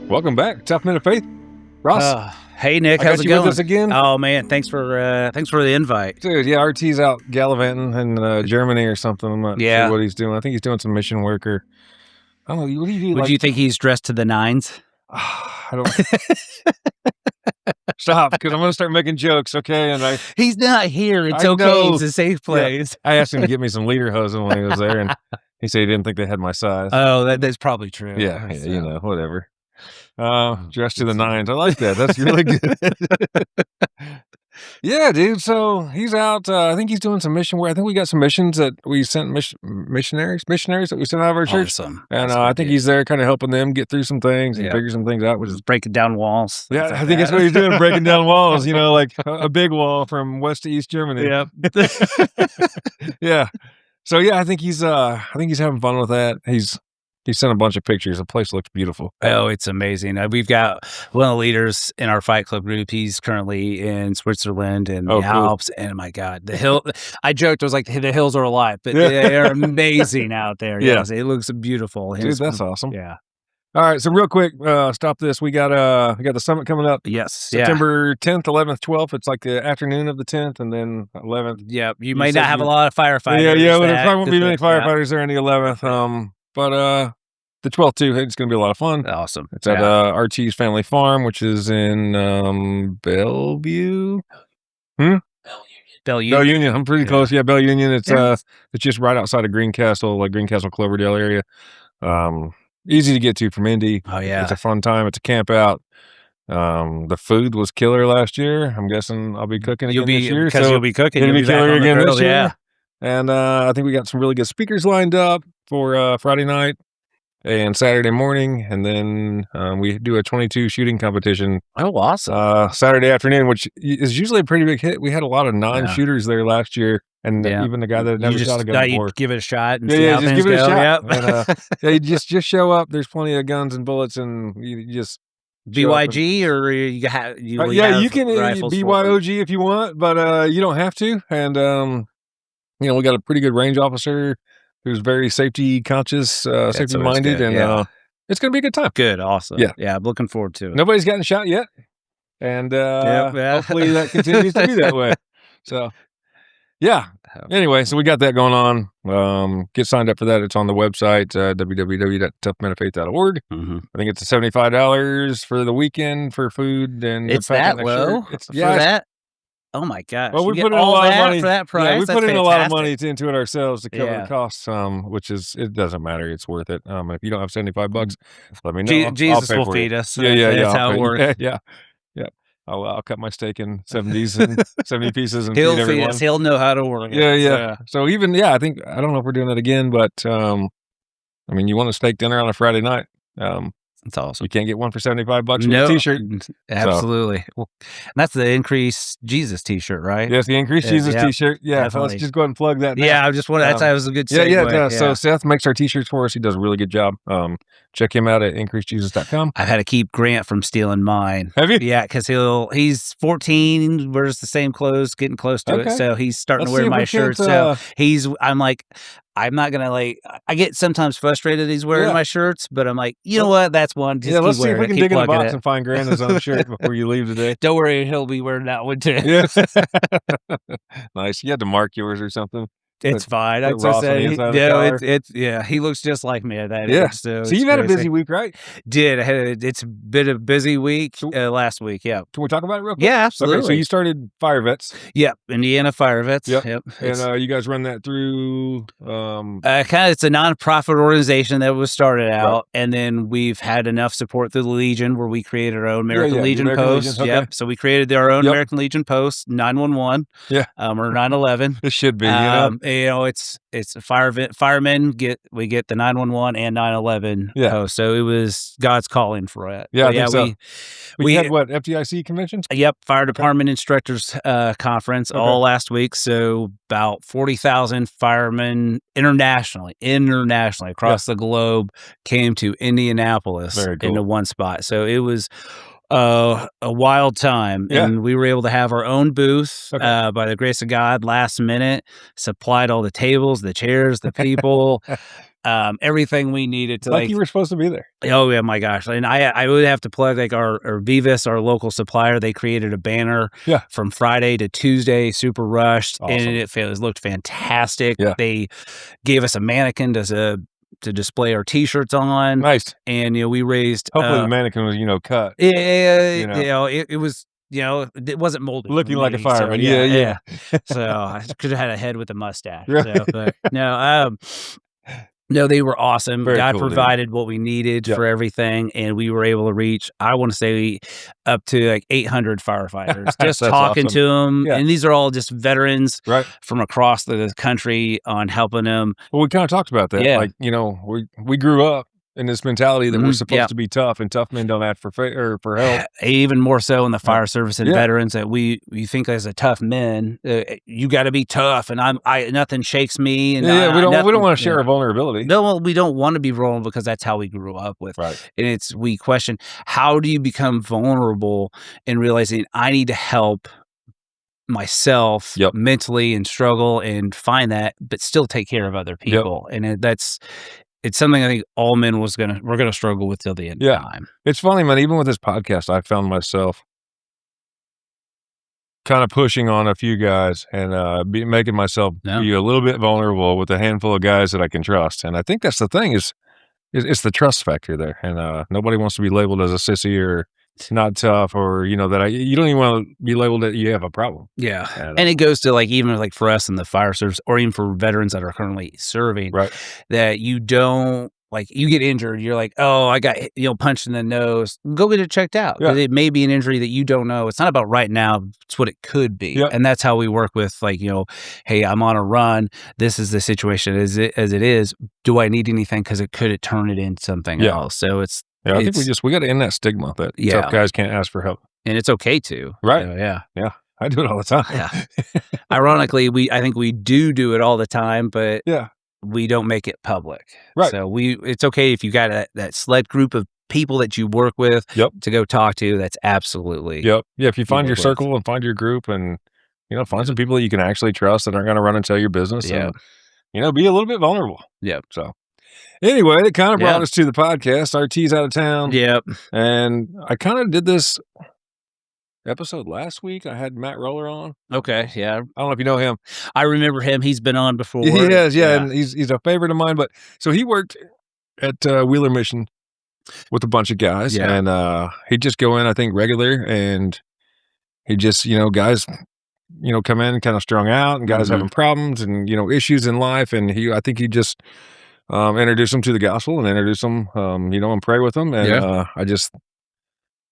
Welcome back, Tough Men of Faith. Ross, hey Nick, I how's got it you going? with us again? Oh man, thanks for the invite. Dude, yeah, RT's out gallivanting in Germany or something. I'm not sure what he's doing. I think he's doing some mission work or I don't know. What do you do? Would you think he's dressed to the nines? I don't. Stop, because I'm going to start making jokes, okay? And he's not here. It's okay. Know. It's a safe place. Yeah. I asked him to get me some lederhosen when he was there, and he said he didn't think they had my size. Oh, that's probably true. Yeah, so. You know, whatever. Dressed to the nines. I like that. That's really good. Yeah, dude. So he's out. I think he's doing some mission work. I think we got some missions that we sent missionaries that we sent out of our church. Awesome. And I think he's there kind of helping them get through some things and figure some things out. Which is breaking down walls. Yeah, I think that's what he's doing, breaking down walls, you know, like a big wall from west to east Germany. Yep. Yeah. So yeah, I think he's having fun with that. He sent a bunch of pictures. The place looks beautiful. Oh, it's amazing. We've got one of the leaders in our fight club group. He's currently in Switzerland and the Alps. And my God, the hill, I joked, I was like, the hills are alive, but they're amazing out there. Yeah. Yes, it looks beautiful. Dude, that's awesome. Yeah. All right. So real quick, stop this. We got the summit coming up. Yes. September 10th, 11th, 12th. It's like the afternoon of the 10th and then 11th. Yeah. You may not have a lot of firefighters. Yeah. Well, there probably won't be many firefighters there on the 11th. But the 12th too, it's going to be a lot of fun. Awesome. It's at RT's Family Farm, which is in Bellevue. Bell Union. I'm pretty close. Yeah, Bell Union. It's just right outside of Greencastle, like Greencastle Cloverdale area. Easy to get to from Indy. Oh yeah, it's a fun time. It's a camp out. The food was killer last year. I'm guessing I'll be cooking again this year. Because you'll be cooking. It'll be killer again this year. Yeah. And I think we got some really good speakers lined up for Friday night and Saturday morning, and then we do a 22 shooting competition. Oh, awesome! Saturday afternoon, which is usually a pretty big hit. We had a lot of non-shooters there last year, and even the guy that never shot a gun before. You give it a shot. And see how just things give it a go. shot. Yep. And, you just show up. There's plenty of guns and bullets, and you just BYG or you have you can BYOG if you want, but you don't have to. And we got a pretty good range officer who's very safety conscious, safety minded, and it's going to be a good time. Good, awesome. Yeah, I'm looking forward to it. Nobody's gotten shot yet, and hopefully that continues to be that way. So, yeah. Anyway, so we got that going on. Get signed up for that. It's on the website, www.toughmenoffaith.org. I think it's $75 for the weekend for food, and it's that low for that. Oh my gosh! Well, we put in a lot of money for that price. Yeah, we put in fantastic. a lot of money into it ourselves to cover the costs. Which is, it doesn't matter. It's worth it. If you don't have $75, let me know. Jesus will feed us. Yeah. That's how it works. Yeah. I'll cut my steak in 70 pieces and he'll feed everyone. Feed us. He'll know how to work it. Yeah. So even I think I don't know if we're doing that again, but you want a steak dinner on a Friday night? That's awesome. You can't get one for $75 with a t-shirt. Absolutely. So. Well, that's the Increase Jesus t-shirt, right? Yes, the Increase Jesus t-shirt. Yeah. So let's just go ahead and plug that now. Yeah, I just wanted that was a good segue. Yeah, it does. So Seth makes our t-shirts for us. He does a really good job. Check him out at increasejesus.com. I've had to keep Grant from stealing mine. Have you? Yeah, because he's 14, wears the same clothes, getting close to it. So he's starting to wear my shirts. So I'm like, I'm not going to I get sometimes frustrated he's wearing my shirts, but I'm like, you know what? That's one. Just let's see if we can dig in the box and find Grant his own shirt before you leave today. Don't worry, he'll be wearing that one too. Yeah. Nice. You had to mark yours or something. It's fine. I'd say, he looks just like me at that age. So you've had a busy week, right? It's been a busy week last week. Yeah. Can we talk about it real quick? Yeah, absolutely. Okay, so you started Fire Vets. Yep, Indiana Fire Vets. Yep. And you guys run that through it's a nonprofit organization that was started out, and then we've had enough support through the Legion where we created our own American Legion post. Okay. Yep. So we created our own American Legion post, 911. Yeah. Or 911. It should be. It's firemen get the 911 and 911 post. So it was God's calling for it. Yeah, we had what, FDIC conventions? Yep, Fire Department Instructors Conference all last week. So about 40,000 firemen internationally across the globe came to Indianapolis into one spot. So it was a wild time, and we were able to have our own booth by the grace of God. Last minute, supplied all the tables, the chairs, the people. everything we needed to like you were supposed to be there. Oh yeah, my gosh. And I would have to plug like our Vivas, our local supplier. They created a banner from Friday to Tuesday, super rushed. Awesome. And it looked fantastic. Yeah. They gave us a mannequin to display our t-shirts on. Nice. And we raised hopefully the mannequin was, cut. It was it wasn't molded. Looking like a fireman. So, yeah. So I could have had a head with a mustache. Right. So, but no, they were awesome. Very God cool, provided what we needed for everything, and we were able to reach, I want to say, up to like 800 firefighters. Just talking awesome. to them, and these are all just veterans from across the country on helping them. Well, we kind of talked about that. Yeah. Like, we grew up in this mentality that we're supposed to be tough, and tough men don't ask for help. Even more so in the fire service and veterans, that we think as a tough men, you got to be tough, and nothing shakes me. And we don't want to share our vulnerability. No, we don't want to be vulnerable because that's how we grew up with. Right. And we question, how do you become vulnerable and realizing I need to help myself mentally and struggle and find that, but still take care of other people. And it's something I think all men we're gonna struggle with till the end of time. It's funny, man. Even with this podcast, I found myself kind of pushing on a few guys and making myself be a little bit vulnerable with a handful of guys that I can trust. And I think that's the thing is it's the trust factor there. And nobody wants to be labeled as a sissy or not tough, or you don't even want to be labeled that you have a problem. Yeah. And it goes to even for us in the fire service, or even for veterans that are currently serving, that you don't, you get injured, you're like, oh, I got punched in the nose, go get it checked out. Because it may be an injury that you don't know. It's not about right now, it's what it could be. And that's how we work with hey, I'm on a run, this is the situation as it is, do I need anything, because it could turn it into something else. So it's I think we got to end that stigma that tough guys can't ask for help, and it's okay to. Right? Yeah. I do it all the time. Yeah. Ironically, I think we do it all the time, but we don't make it public. Right. So it's okay if you got that select group of people that you work with to go talk to. That's absolutely. Yeah. If you find your circle and find your group, and find some people that you can actually trust that aren't going to run and tell your business. And, be a little bit vulnerable. Yeah. So. Anyway, it kind of brought us to the podcast. RT's out of town. Yep. And I kind of did this episode last week. I had Matt Roller on. Okay, yeah. I don't know if you know him. I remember him. He's been on before. He has, and he's a favorite of mine. But so he worked at Wheeler Mission with a bunch of guys, and he'd just go in, I think, regular, and he just, guys, come in kind of strung out, and guys having problems and issues in life, and I think he just introduce them to the gospel and introduce them, and pray with them. And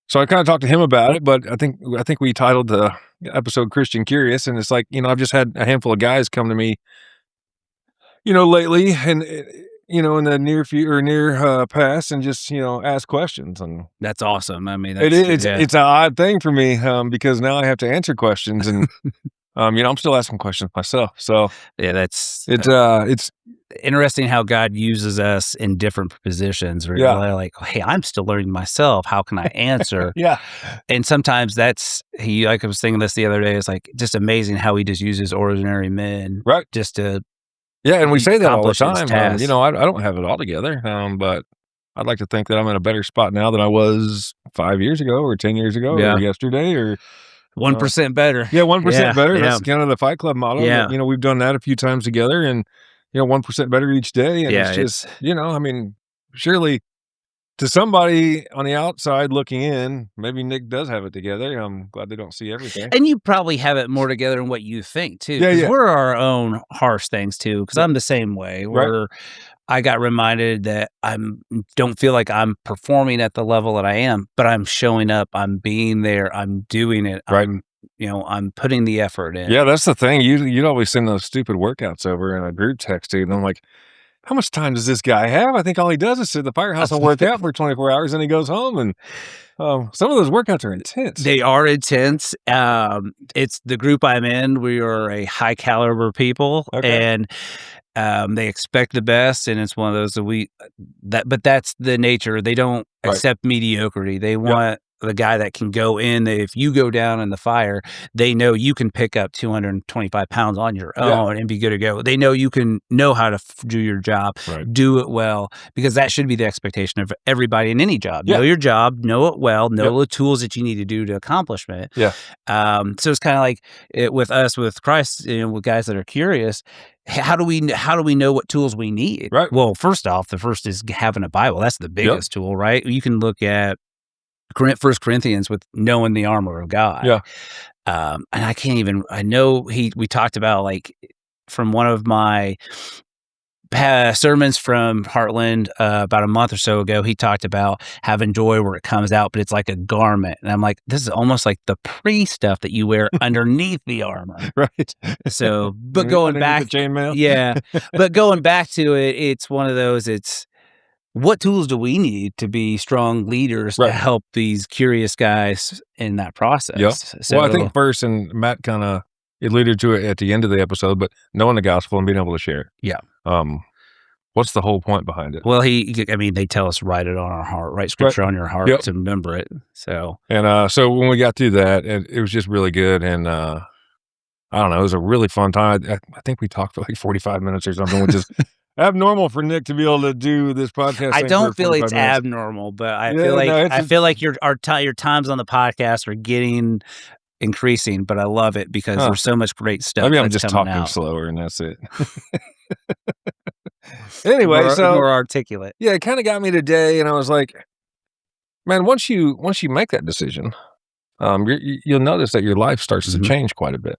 so I kind of talked to him about it, but I think we titled the episode Christian Curious. And it's like, I've just had a handful of guys come to me, lately, and, in the near past, and just, ask questions. And that's awesome. I mean, it's an odd thing for me, because now I have to answer questions, and I'm still asking questions myself. So it's interesting how God uses us in different positions. Where you're like, hey, I'm still learning myself. How can I answer? And sometimes like I was thinking this the other day, it's like just amazing how he just uses ordinary men, just to and we say that all the time. I don't have it all together, but I'd like to think that I'm in a better spot now than I was 5 years ago, or 10 years ago, or yesterday, or 1% better. 1% better. That's kind of the Fight Club motto. Yeah. But, we've done that a few times together, and 1% better each day. And it's just, surely to somebody on the outside looking in, maybe Nick does have it together. I'm glad they don't see everything. And you probably have it more together than what you think too. We're our own harsh things too. Because I'm the same way. Where I got reminded that don't feel like I'm performing at the level that I am, but I'm showing up. I'm being there. I'm doing it. I'm putting the effort in. Yeah, that's the thing. You'd always send those stupid workouts over in a group text, dude. And I'm like, how much time does this guy have? I think all he does is sit at the firehouse and work out for 24 hours, and he goes home. And some of those workouts are intense. They are intense. It's the group I'm in. We are a high caliber people, and they expect the best. And it's one of those but that's the nature. They don't accept mediocrity. They want the guy that can go in, that if you go down in the fire, they know you can pick up 225 pounds on your own and be good to go. They know you can know how to do your job, do it well, because that should be the expectation of everybody in any job. Know your job, know it well, know the tools that you need to do to accomplish it. So it's kind of like with us, with Christ, with guys that are curious. How do we know what tools we need? Well, first off, the first is having a Bible. That's the biggest tool, right? You can look at 1 Corinthians with knowing the armor of God. And I know we talked about, like, from one of my sermons from Heartland about a month or so ago, he talked about having joy where it comes out, but it's like a garment. And I'm like, this is almost like the stuff that you wear underneath the armor. So, but going back, the chainmail. But going back to it, it's one of those, it's, what tools do we need to be strong leaders to help these curious guys in that process? So, well, I think first, and Matt kind of alluded to it at the end of the episode, but knowing the gospel and being able to share it. What's the whole point behind it? Well, they tell us, write it on our heart, write scripture on your heart to remember it. So, and so when we got through that, it was just really good. And I don't know, it was a really fun time. I think we talked for like 45 minutes or something, which is abnormal for Nick to be able to do this podcast. I don't feel it's abnormal, but I feel like your times on the podcast are increasing, but I love it because there's so much great stuff. Maybe I'm just talking slower, and that's it. Anyway, more articulate. Yeah, it kind of got me today, and I was like, man, once you make that decision, you'll notice that your life starts to change quite a bit.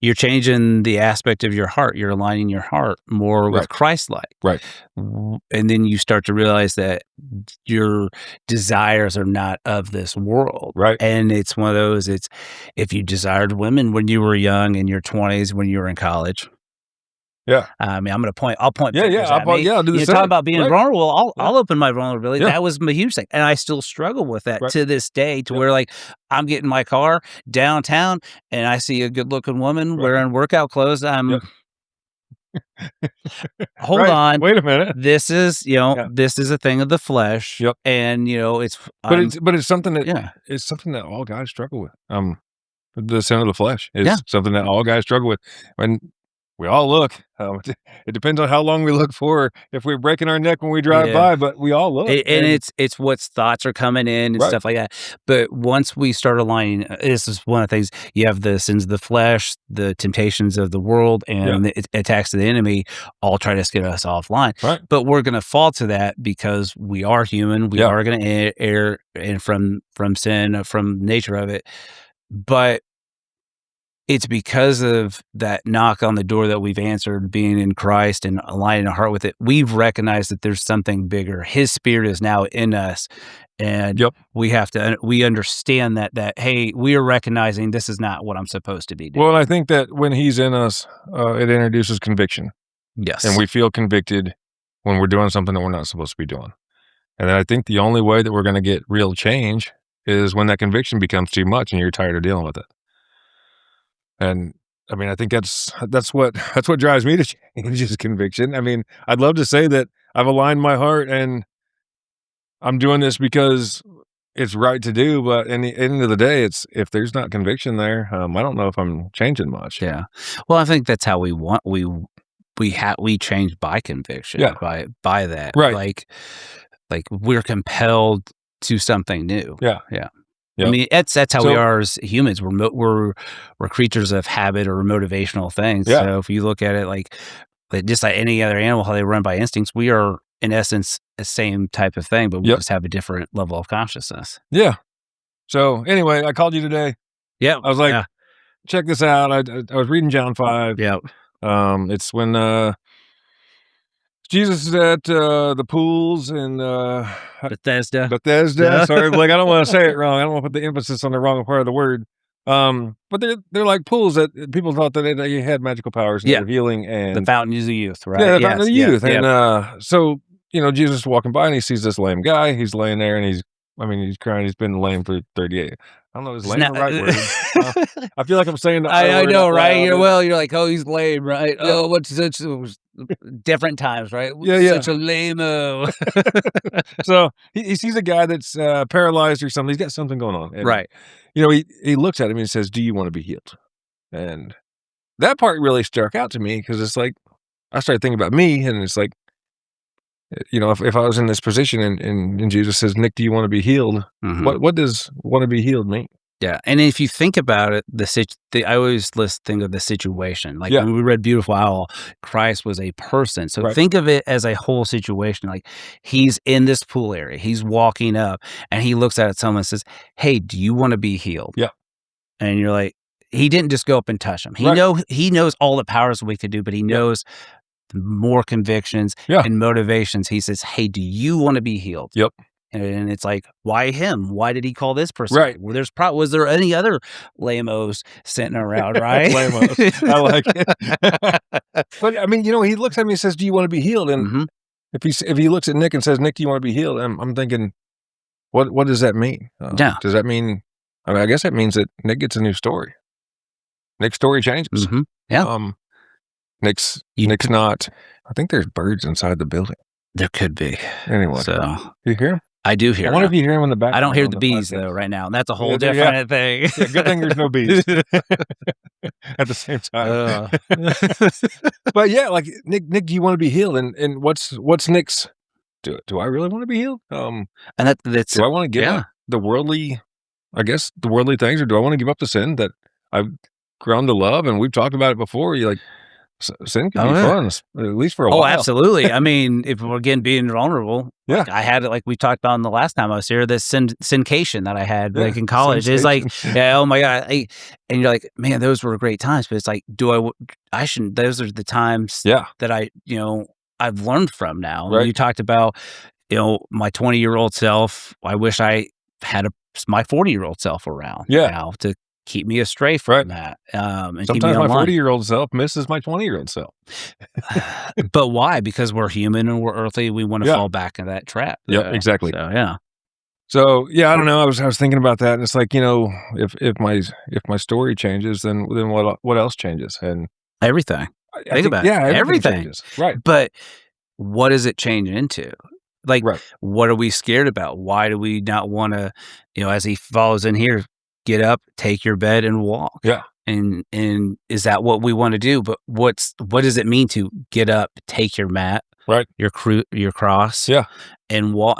You're changing the aspect of your heart. You're aligning your heart more with Christ-like. And then you start to realize that your desires are not of this world. And it's one of those, it's, if you desired women when you were young, in your 20s, when you were in college. I mean, I'll point fingers at me. I'll do the you same. talk about being vulnerable. I'll open my vulnerability. That was a huge thing, and I still struggle with that to this day. To where, like, I'm getting my car downtown, and I see a good-looking woman wearing workout clothes. I'm hold on, wait a minute. This is this is a thing of the flesh, and it's something that it's something that all guys struggle with. The sin of the flesh is something that all guys struggle with. When we all look. It depends on how long we look for. If we're breaking our neck when we drive by, but we all look. And it's what thoughts are coming in and stuff like that. But once we start aligning, this is one of the things. You have the sins of the flesh, the temptations of the world, and the attacks of the enemy. All try to get us offline. But we're going to fall to that because we are human. We are going to err and from sin, from nature of it. But it's because of that knock on the door that we've answered, being in Christ and aligning our heart with it. We've recognized that there's something bigger. His Spirit is now in us, and we understand that hey, we are recognizing this is not what I'm supposed to be doing. Well, I think that when He's in us, it introduces conviction. And we feel convicted when we're doing something that we're not supposed to be doing. And I think the only way that we're going to get real change is when that conviction becomes too much and you're tired of dealing with it. And I mean, I think that's what drives me to change, is conviction. I mean, I'd love to say that I've aligned my heart and I'm doing this because it's right to do, but in the end of the day, it's, if there's not conviction there, I don't know if I'm changing much. Well, I think that's how we change by conviction, by that. Like we're compelled to something new. I mean, that's how we are as humans. We're creatures of habit or motivational things. So if you look at it like just like any other animal, how they run by instincts, we are in essence the same type of thing, but we just have a different level of consciousness. So anyway, I called you today. I was like, check this out. I was reading John 5. It's when Jesus is at the pools in Bethesda. Sorry, Blake, I don't want to say it wrong. I don't want to put the emphasis on the wrong part of the word. But they're like pools that people thought that they had magical powers and healing, and the fountain of youth, right? The fountain of youth. And so Jesus is walking by and he sees this lame guy. He's laying there and he's I mean, he's crying. He's been lame for 38. I don't know. Is lame the right word? I feel like I'm saying the I know, right? You're like, oh, he's lame, right? Yeah. Oh, what's such different times, right? Yeah. Such a lame-o. So he sees a guy that's paralyzed or something. He's got something going on. And, right. He looks at him and he says, "Do you want to be healed?" And that part really struck out to me because it's like, I started thinking about me, and it's like, if I was in this position and Jesus says, "Nick, do you want to be healed?" What does want to be healed mean? Yeah, and if you think about it, I always think of the situation. Like when we read Beautiful Owl, Christ was a person. So think of it as a whole situation. Like he's in this pool area, he's walking up, and he looks at someone and says, "Hey, do you want to be healed?" Yeah, and you're like, he didn't just go up and touch him. He knows all the powers we could do, but he knows more convictions and motivations. He says, "Hey, do you want to be healed?" Yep. And it's like, why him? Why did he call this person? Right. Well, was there any other lamos sitting around, right? Lamos. I like it. But I mean, he looks at me and says, "Do you want to be healed?" And if he looks at Nick and says, "Nick, do you want to be healed?" I'm thinking, what does that mean? Does that mean? I mean, I guess that means that Nick gets a new story. Nick's story changes. Yeah. Nick's not. I think there's birds inside the building. There could be. Anyway, so you hear him? I do hear. I wonder if you hear him in the back. I don't hear the bees though right now. That's a whole different thing. Yeah, good thing there's no bees at the same time. But yeah, like Nick, do you want to be healed? And what's Nick's? Do I really want to be healed? And that's do I want to give up the worldly? I guess the worldly things, or do I want to give up the sin that I've grown to love? And we've talked about it before. You like. Sin can be fun, at least for a while. Oh, absolutely. I mean, if we're again being vulnerable, I had it like we talked about in the last time I was here. This syncation that I had like in college is like, oh my god, and you're like, man, those were great times. But it's like, I shouldn't. Those are the times that I've learned from now. Right. You talked about my 20-year-old self. I wish I had my 40-year-old self around now to keep me astray from that. And sometimes my 40-year-old self misses my 20-year-old self. But why? Because we're human and we're earthly. We want to fall back in that trap. Yep, exactly. So I don't know. I was thinking about that, and it's like, if my story changes, then what else changes? And everything. Think about it. Everything changes. Right. But what does it change into? Like, what are we scared about? Why do we not want to? As he follows in here. Get up, take your bed, and walk. Yeah. And is that what we want to do? But what does it mean to get up, take your mat, your cross, and walk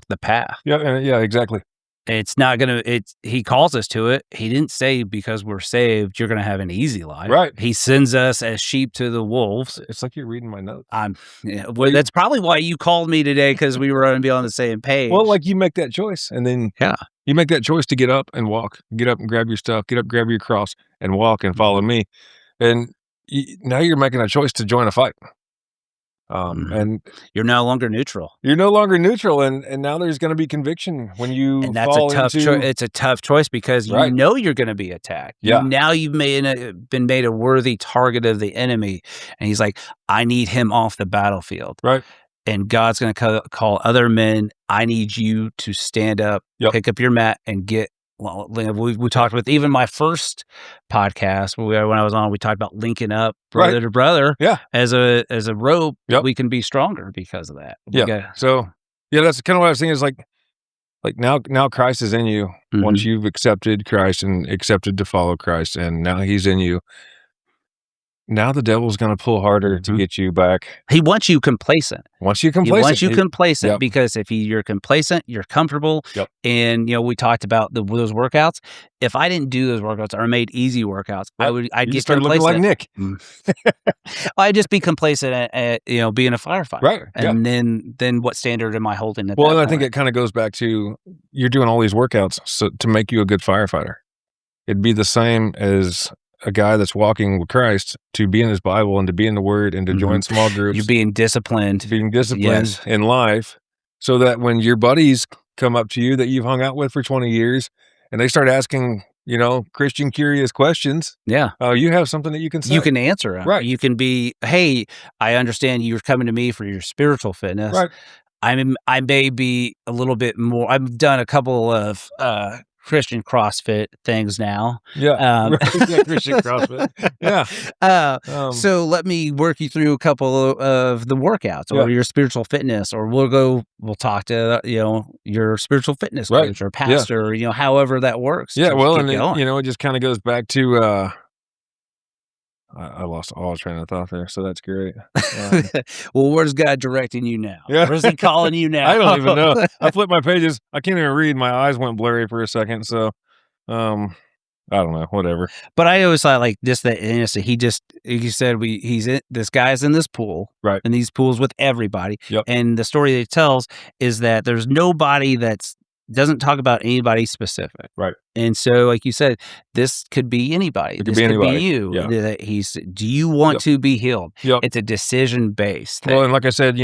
the path? Yeah, exactly. It's not gonna. He calls us to it. He didn't say because we're saved, you're gonna have an easy life. Right. He sends us as sheep to the wolves. It's like you're reading my notes. That's probably why you called me today, because we were going to be on the same page. Well, like you make that choice, and then you make that choice to get up and walk. Get up and grab your stuff. Get up, grab your cross, and walk and follow me. And now you're making a choice to join a fight. And you're no longer neutral. You're no longer neutral, and now there's going to be conviction when you. And that's a tough choice. It's a tough choice because you know you're going to be attacked. Yeah. Now you've been made a worthy target of the enemy, and he's like, I need him off the battlefield. Right. And God's going to call other men. I need you to stand up, pick up your mat, and get. Well, we talked with even my first podcast when I was on. We talked about linking up brother to brother. Yeah. As a rope, we can be stronger because of that. So that's kind of what I was thinking. Is like now Christ is in you. Once you've accepted Christ and accepted to follow Christ, and now He's in you. Now the devil's going to pull harder to get you back. He wants you complacent. He wants you complacent because if you're complacent, you're comfortable. Yep. And we talked about those workouts. If I didn't do those workouts or made easy workouts, I'd get complacent. Looking like Nick. I'd just be complacent at being a firefighter. Right. And then what standard am I holding at that point? I think it kind of goes back to you're doing all these workouts to make you a good firefighter. It'd be the same as a guy that's walking with Christ to be in his Bible and to be in the Word and to join small groups. You're being disciplined. In life, so that when your buddies come up to you that you've hung out with for 20 years and they start asking, Christian curious questions. Yeah. You have something that you can say. You can answer them. Right. You can be, hey, I understand you're coming to me for your spiritual fitness. Right. I may be a little bit more. I've done a couple of Christian CrossFit things now. Yeah, right. Yeah, Christian CrossFit. Yeah. So let me work you through a couple of the workouts or your spiritual fitness, or we'll talk to your spiritual fitness coach or pastor, or however that works. Yeah, well, and it just kind of goes back to I lost all train of thought there, so that's great. Well, where's God directing you now? Yeah. Where's he calling you now? I don't even know. I flipped my pages. I can't even read. My eyes went blurry for a second. So, I don't know. Whatever. But I always thought like just that innocent. He said this guy's in this pool, right? And these pools with everybody. Yep. And the story that he tells is that there's nobody doesn't talk about anybody specific. Right. And so, like you said, this could be anybody. This could be you. Yeah. Do you want to be healed? Yep. It's a decision-based thing. Well, and like I said,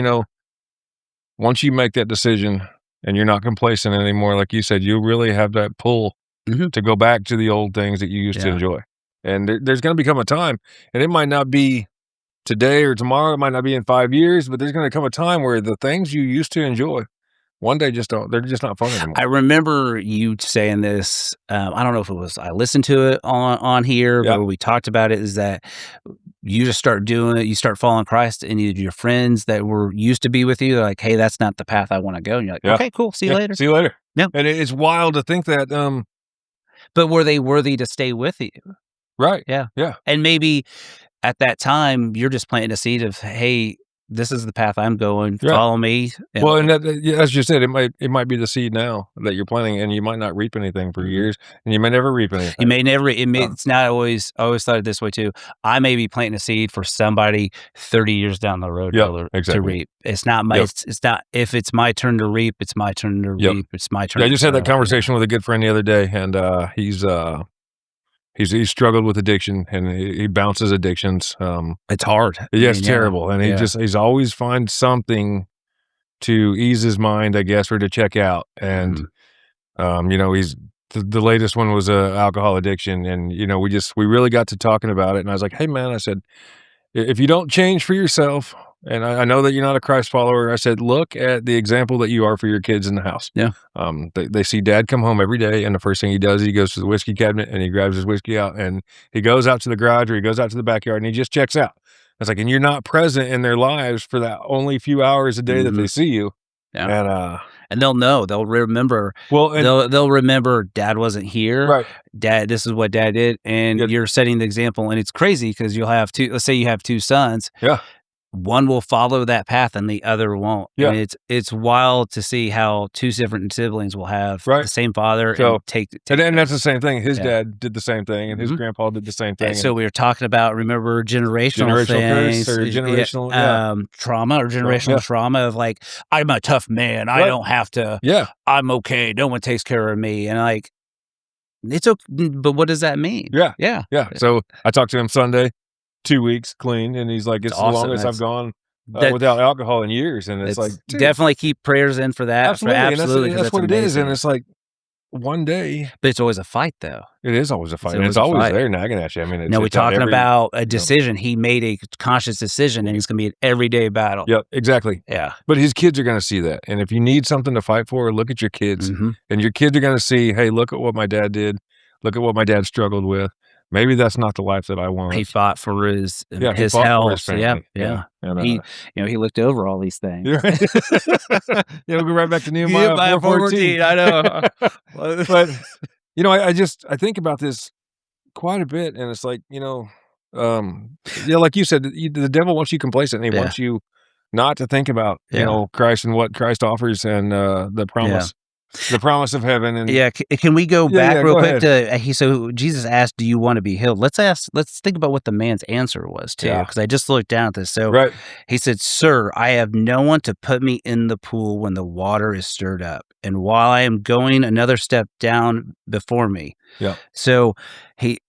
once you make that decision and you're not complacent anymore, like you said, you really have that pull to go back to the old things that you used to enjoy. And there's going to become a time, and it might not be today or tomorrow, it might not be in 5 years, but there's going to come a time where the things you used to enjoy, one day they're just not fun anymore. I remember you saying this, I don't know if it was, I listened to it on here, but we talked about it, is that you just start doing it, you start following Christ, and your friends that were used to be with you, they're like, hey, that's not the path I want to go. And you're like, okay, cool, see you later. See you later. Yeah. And it's wild to think that. But were they worthy to stay with you? Right. Yeah. Yeah. And maybe at that time, you're just planting a seed of, hey, this is the path I'm going. Follow me. Well, and as you said, it might be the seed now that you're planting, and you might not reap anything for years, and you may never reap anything. You may never. It's not always. I always thought it this way too. I may be planting a seed for somebody 30 years down the road to reap. It's not my. It's not. If it's my turn to reap, it's my turn to reap. It's my turn. I just had that conversation with a good friend the other day, and he's struggled with addiction, and he bounces addictions. It's hard. Yeah, it's terrible. And he's always find something to ease his mind, I guess, or to check out. And, he's the latest one was alcohol addiction. And, we really got to talking about it. And I was like, hey man, I said, if you don't change for yourself, and I know that you're not a Christ follower, I said, look at the example that you are for your kids in the house. Yeah. They see dad come home every day, and the first thing he does, he goes to the whiskey cabinet and he grabs his whiskey out, and he goes out to the garage or he goes out to the backyard and he just checks out. It's like, and you're not present in their lives for that only few hours a day that they see you. Yeah. And they'll know, they'll remember. Well, they'll remember dad wasn't here. Right. Dad, this is what dad did. And you're setting the example. And it's crazy because you'll have let's say you have two sons. Yeah. One will follow that path and the other won't. Yeah. And it's wild to see how two different siblings will have the same father and take and that's the same thing. His dad did the same thing, and his grandpa did the same thing. And so we were talking about, remember, generational things, curse or generational trauma or generational trauma of like, I'm a tough man. I don't have to. Yeah. I'm okay. No one takes care of me. And like, it's okay. But what does that mean? Yeah. Yeah. Yeah. So I talked to him Sunday. 2 weeks clean, and he's like, it's the longest I've gone without alcohol in years. And it's like, dude, definitely keep prayers in for that. Absolutely. That's what amazing. It is. And it's like one day, but it's always a fight though. It is always a fight. It's always there nagging at you. I mean, we're talking about a decision. He made a conscious decision, and it's going to be an everyday battle. Yep, exactly. Yeah. But his kids are going to see that. And if you need something to fight for, look at your kids, and your kids are going to see, hey, look at what my dad did. Look at what my dad struggled with. Maybe that's not the life that I want. He fought for his health. Yeah. And, he looked over all these things. We'll go right back to Nehemiah 4:14. I know. But I think about this quite a bit, and it's like, like you said, the devil wants you complacent, and he wants you not to think about Christ and what Christ offers, and the promise. The promise of heaven. And can we go back real quick to so Jesus asked, do you want to be healed? Let's think about what the man's answer was too, because I just looked down at this. So he said, sir, I have no one to put me in the pool when the water is stirred up, and while I am going, another step down before me. So this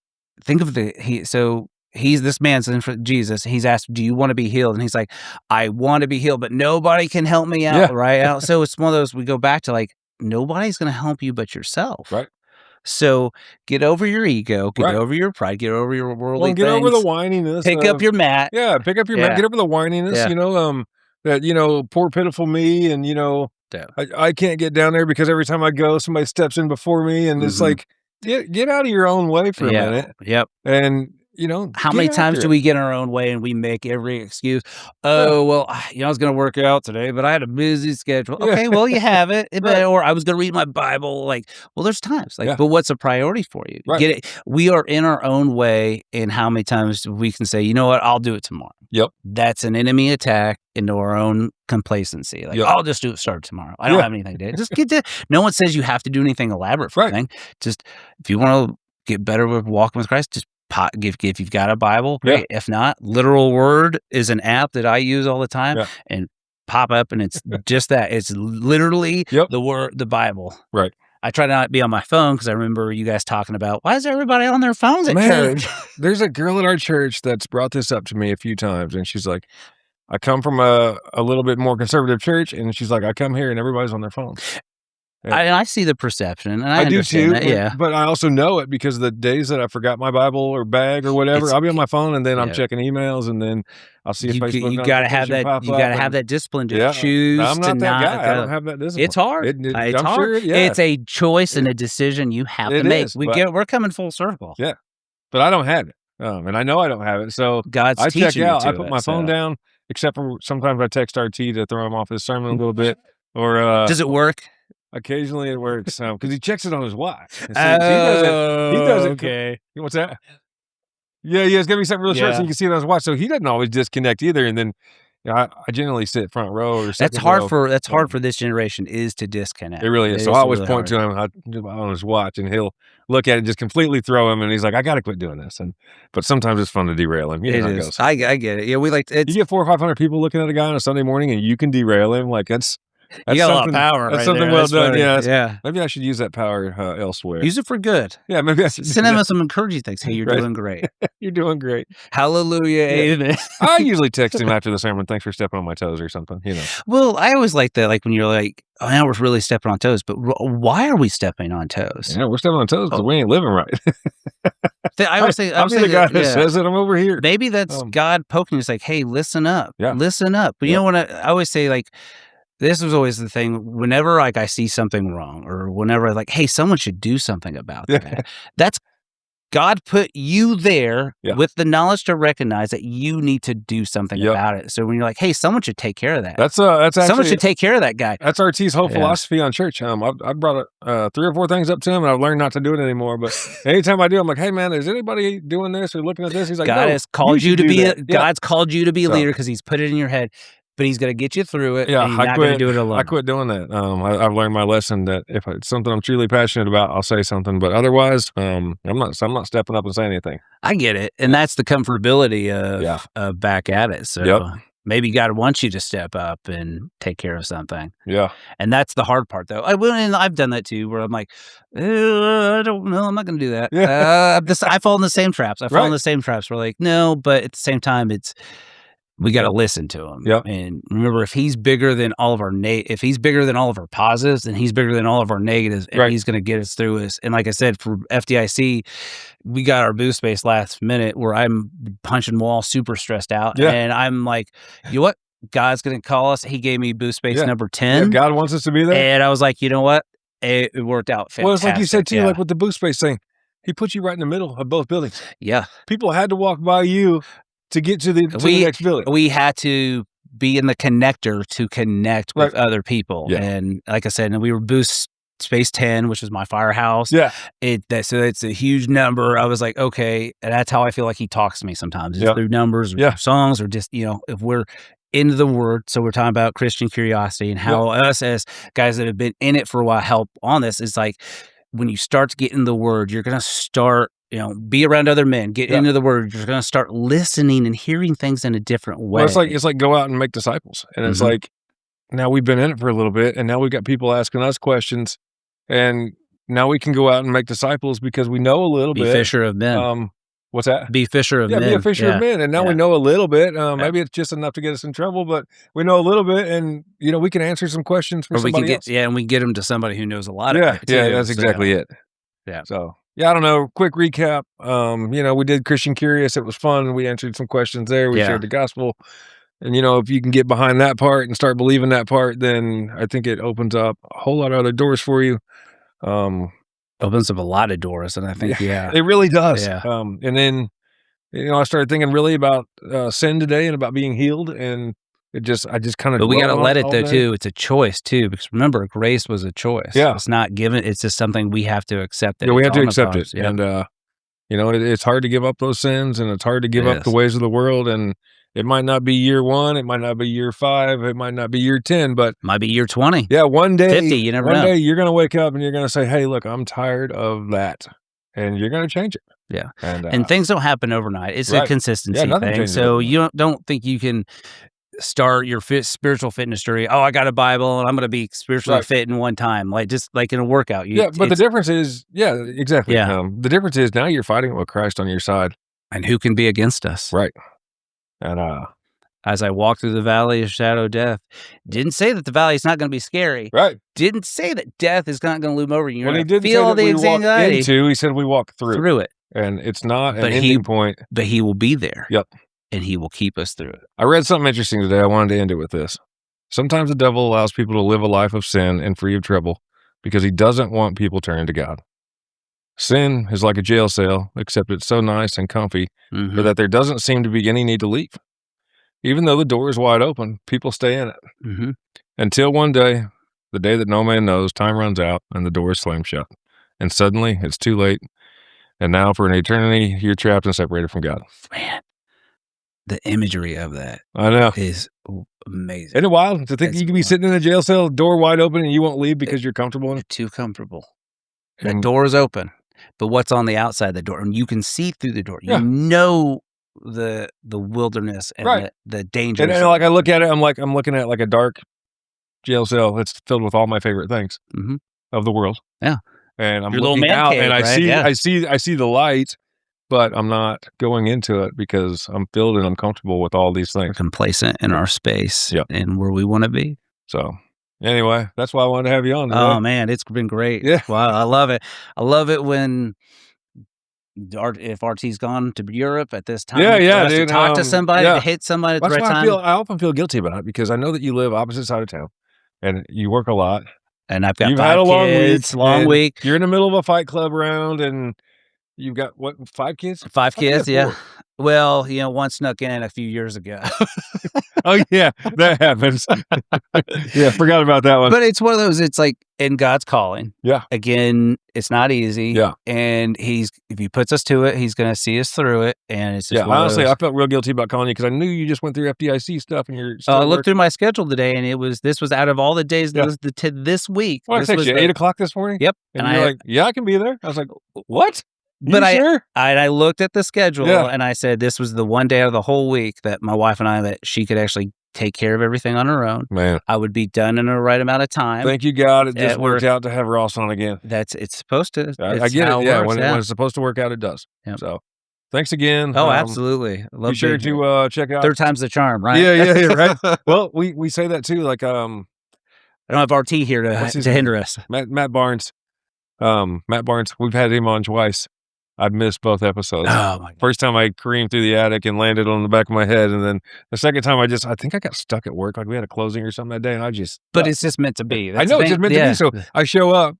man's in front of Jesus. He's asked, do you want to be healed? And he's like, I want to be healed, but nobody can help me out. Right. So it's one of those, we go back to like, nobody's going to help you but yourself. Right. So get over your ego, get over your pride, get over your worldly things. Get over the whininess. Pick up your mat. Yeah, pick up your mat. Get over the whininess. that, poor pitiful me, and, I can't get down there because every time I go, somebody steps in before me, and it's like, get out of your own way for a minute. Yep. And, how many times do we get in our own way and we make every excuse? Oh, well, I was going to work out today, but I had a busy schedule. Okay, well, you have it. Right. Or I was going to read my Bible. Like, well, there's times. Like, Yeah. but what's a priority for you? Right. Get it. We are in our own way, and how many times we can say, you know what, I'll do it tomorrow. Yep. That's an enemy attack into our own complacency. Like, I'll just do it start tomorrow. I don't have anything to do. Just get to. No one says you have to do anything elaborate for anything. Just if you want to get better with walking with Christ, just if you've got a Bible, great. If not, Literal Word is an app that I use all the time, and pop up, and it's just that. It's literally the word, the Bible. Right. I try to not be on my phone because I remember you guys talking about, why is everybody on their phones at church? There's a girl at our church that's brought this up to me a few times, and she's like, I come from a little bit more conservative church, and she's like, I come here and everybody's on their phone. I see the perception, and I do too. that, but I also know it because the days that I forgot my Bible or bag or whatever, I'll be on my phone, and then I'm checking emails, and then I'll see if Facebook. You got to have that. You got to have that discipline to choose. I'm not to that not guy. go. I don't have that discipline. It's hard. It's hard. Sure, it's a choice and a decision you have to make. We're coming full circle. Yeah, but I don't have it, and I know I don't have it. So God's I teaching check out. you I put my phone down, except for sometimes I text RT to throw him off his sermon a little bit. Or does it work? Occasionally it works because he checks it on his watch. So he doesn't. Okay. What's that? Yeah, it's gonna be something really short so you can see it on his watch. So he doesn't always disconnect either. And then I generally sit front row or second row. That's hard for this generation is to disconnect. It really is. So I always point to him on his watch, and he'll look at it, just completely throw him, and he's like, "I got to quit doing this." But sometimes it's fun to derail him. You know how it goes. I get it. Yeah, we like. You get 400 or 500 people looking at a guy on a Sunday morning, and you can derail him. Like that's you got a lot of power. That's right something there. well that's done. Funny. Yeah. Maybe I should use that power elsewhere. Use it for good. Yeah, maybe I should send him some encouraging things. Hey, you're doing great. You're doing great. Hallelujah. Amen. I usually text him after the sermon. Thanks for stepping on my toes or something. Well, I always like that. Like when you're like, oh, now we're really stepping on toes. But why are we stepping on toes? Yeah, we're stepping on toes because we ain't living right. I always say, I'm the guy that says it. I'm over here. Maybe that's God poking us like, hey, listen up. Yeah. Listen up. But you know what? I always say, like, this was always the thing. Whenever like I see something wrong, or whenever like, hey, someone should do something about that. That's God put you there with the knowledge to recognize that you need to do something about it. So when you're like, hey, someone should take care of that. That's actually, someone should take care of that guy. That's RT's whole philosophy on church. I brought 3 or 4 things up to him, and I've learned not to do it anymore. But anytime I do, I'm like, hey man, is anybody doing this or looking at this? He's like, God has called you to be God's called you to be a leader because He's put it in your head. But He's going to get you through it. Yeah, and you're not going to do it alone. I quit doing that. I've learned my lesson that if it's something I'm truly passionate about, I'll say something. But otherwise, I'm not stepping up and saying anything. I get it, and that's the comfortability of back at it. So maybe God wants you to step up and take care of something. Yeah, and that's the hard part, though. I've done that too, where I'm like, I don't know, I'm not going to do that. Yeah. I fall in the same traps. I fall in the same traps. We're like, no, but at the same time, we got to listen to him. Yep. And remember, if he's bigger than all of our if he's bigger than all of our positives, then he's bigger than all of our negatives, and he's going to get us through this. And like I said, for FDIC, we got our booth space last minute where I'm punching walls, super stressed out. Yeah. And I'm like, you know what? God's going to call us. He gave me booth space number 10. Yeah, God wants us to be there. And I was like, you know what? It worked out fantastic. Well, it's like you said too, like with the booth space thing, He put you right in the middle of both buildings. Yeah. People had to walk by you to get to the next building. We had to be in the connector to connect with other people. Yeah. And like I said, and we were booth space 10, which is my firehouse. Yeah. So it's a huge number. I was like, okay. And that's how I feel like He talks to me sometimes. It's through numbers or through songs, or just, if we're into the Word. So we're talking about Christian curiosity and how us as guys that have been in it for a while help on this. Is like, when you start to get in the Word, you're going to start, be around other men, get into the Word. You're going to start listening and hearing things in a different way. Well, it's like go out and make disciples. And it's like, now we've been in it for a little bit, and now we've got people asking us questions, and now we can go out and make disciples because we know a little bit. Be fisher of men. What's that? Be fisher of men. Yeah, be a fisher of men. And now we know a little bit. Maybe it's just enough to get us in trouble, but we know a little bit, and we can answer some questions for somebody else. Yeah, and we get them to somebody who knows a lot of it. Yeah, that's exactly it. Yeah. So, I don't know. Quick recap. We did Christian Curious. It was fun. We answered some questions there. We shared the gospel. And, if you can get behind that part and start believing that part, then I think it opens up a whole lot of other doors for you. Opens up a lot of doors, and I think, it really does. Yeah. And then, I started thinking really about sin today and about being healed, and I just kind of. But we got to let it though too. It's a choice too, because remember, grace was a choice. Yeah, it's not given. It's just something we have to accept. Yeah, we have to accept it, and it's hard to give up those sins, and it's hard to give up the ways of the world, and it might not be year 1, it might not be year 5, it might not be year 10, but might be year 20. Yeah, one day, 50. You never know. One day you're going to wake up and you're going to say, "Hey, look, I'm tired of that," and you're going to change it. Yeah, and things don't happen overnight. It's a consistency thing. So you don't think you can start your spiritual fitness journey. Oh, I got a Bible and I'm going to be spiritually fit in one time, just like in a workout. But the difference is, exactly. Yeah. The difference is now you're fighting with Christ on your side, and who can be against us? Right. And as I walk through the valley of shadow of death, didn't say that the valley is not going to be scary. Right. Didn't say that death is not going to loom over you. When he didn't feel all the anxiety. He said we walk through it. And it's not an ending point. But he will be there. Yep. And he will keep us through it. I read something interesting today. I wanted to end it with this. Sometimes the devil allows people to live a life of sin and free of trouble because he doesn't want people turning to God. Sin is like a jail cell, except it's so nice and comfy, but that there doesn't seem to be any need to leave. Even though the door is wide open, people stay in it. Until one day, the day that no man knows, time runs out and the door is slammed shut. And suddenly, it's too late. And now for an eternity, you're trapped and separated from God. Man, the imagery of that is amazing. Isn't it wild to think you can be sitting in a jail cell, door wide open, and you won't leave because you're comfortable in it? Too comfortable. The door is open, but what's on the outside of the door? And you can see through the door. You know the wilderness and the danger. And like I look at it, I'm looking at like a dark jail cell that's filled with all my favorite things of the world. Yeah. And I'm looking out and I see the light, but I'm not going into it because I'm filled and I'm comfortable with all these things. We're complacent in our space and where we want to be. So anyway, that's why I wanted to have you on today. Oh man, it's been great. Yeah. Wow, I love it. I love it when if RT's gone to Europe at this time, dude, to talk to somebody, to hit somebody at the right time. I often feel guilty about it because I know that you live opposite side of town and you work a lot. And I've got 5 kids, long week. You're in the middle of a fight club round and you've got, 5 kids? 5 kids, yeah. Well, one snuck in a few years ago. Oh, yeah, that happens. Yeah, forgot about that one. But it's one of those, it's like in God's calling. Yeah. Again, it's not easy. Yeah. And if he puts us to it, he's going to see us through it. And it's just honestly, I felt real guilty about calling you because I knew you just went through FDIC stuff and you're still I looked through my schedule today and this was out of all the days this week. Well, I texted you 8 o'clock this morning? Yep. And you're like, yeah, I can be there. I was like, what? But I looked at the schedule and I said this was the one day out of the whole week that my wife and I that she could actually take care of everything on her own. Man, I would be done in the right amount of time. Thank you, God. It just worked out to have Ross on again. It's supposed to. I get it. Yeah, when it's supposed to work out, it does. Yep. So, thanks again. Oh, absolutely. Be sure to check out. 3rd time's the charm, right? Yeah, right. Well, we say that too. Like, I don't have RT here to hinder us. Matt Barnes. Matt Barnes. We've had him on twice. I've missed both episodes. Oh my God. First time I creamed through the attic and landed on the back of my head, and then the second time I think I got stuck at work. Like we had a closing or something that day, and But it's just meant to be. I know it's just meant to be. So I show up,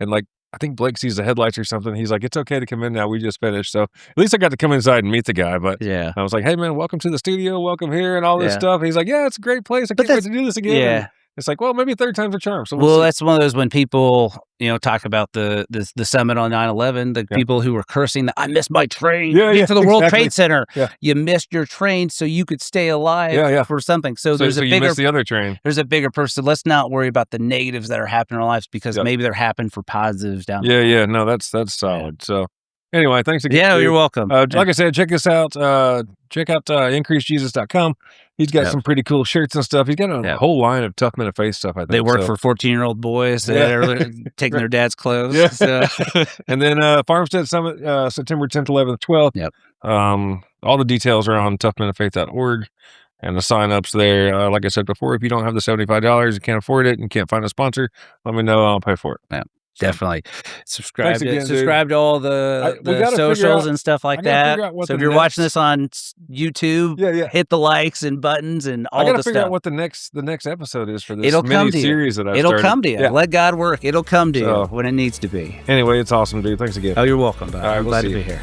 and like I think Blake sees the headlights or something. He's like, "It's okay to come in now. We just finished." So at least I got to come inside and meet the guy. But I was like, "Hey man, welcome to the studio. Welcome here," and all this stuff. And he's like, "Yeah, it's a great place. I can't wait to do this again." Yeah. It's like, well, maybe 3rd time's a charm. So well, that's one of those when people, talk about the summit on 9/11, the people who were cursing that I missed my train to the World Trade Center. Yeah. You missed your train so you could stay alive for something. So there's a bigger, you missed the other train. There's a bigger person. Let's not worry about the negatives that are happening in our lives because maybe they're happening for positives down the line. Yeah. No, that's solid. Yeah. So anyway, thanks again. Yeah, you're welcome. Like I said, check us out. Check out increasejesus.com. He's got some pretty cool shirts and stuff. He's got a whole line of Tough Men of Faith stuff, I think. They work for 14-year-old boys that are taking their dad's clothes. Yeah. So. And then Farmstead Summit, September 10th, 11th, 12th. Yep. All the details are on toughmenoffaith.org and the sign-ups there. Like I said before, if you don't have the $75, you can't afford it and can't find a sponsor, let me know. I'll pay for it. Yeah. Definitely. Subscribe to all the socials and stuff like that. So if you're watching this on YouTube, hit the likes and buttons and all the stuff. I got to figure out what the next episode is for this mini series that I've started. It'll come to you. Let God work. It'll come to you when it needs to be. Anyway, it's awesome, dude. Thanks again. Oh, you're welcome, bud. I'm glad to be here.